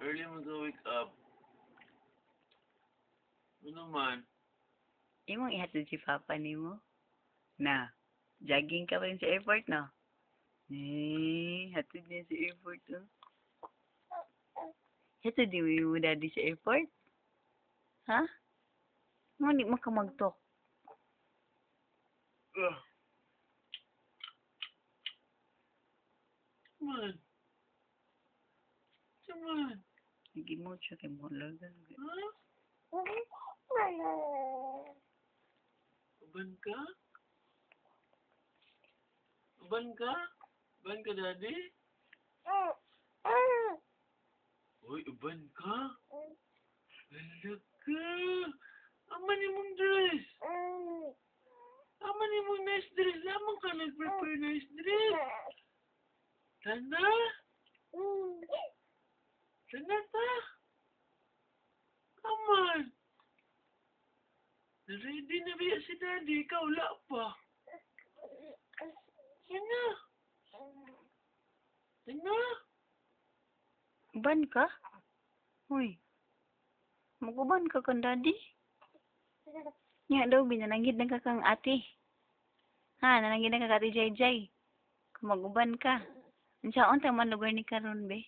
Early mo to wake up. Ano man? Imong ihatid si Papa nimo. Na, jogging ka pa rin sa airport, no? Hatid niya sa airport, oh. Hatid mo yung daddy sa airport? Ha? Hindi mo ka mag-talk. Come on. Come on. Lagi mo siya kay mo lagan. Huh? Uban ka? Uban ka? Uban ka, daddy? Uy, uban ka? Hala ka. Aman ni mong dress. Aman ni mong nice dress. Lamang ka nag-prepare nice dress. Sana? Sana ta? Aman. Ready na ba si daddy? Ikaw wala pa. Sana? Sana? Uban ka? Uy. Mag-uban ka kang daddy? Nga daw, binanangid na ka kang ate. Ha, nanangid na ka ate Jay Jay. Kung mag-uban ka. Ansaon tang man lugar ni karon be?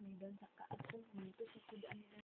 May doon sa kaatong, may ito sa kudaan.